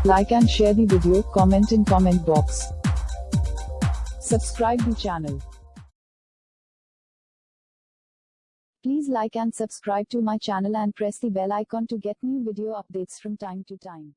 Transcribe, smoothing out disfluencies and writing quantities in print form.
Like and share the video, comment in comment box. Subscribe the channel. Please like and subscribe to my channel and press the bell icon to get new video updates from time to time.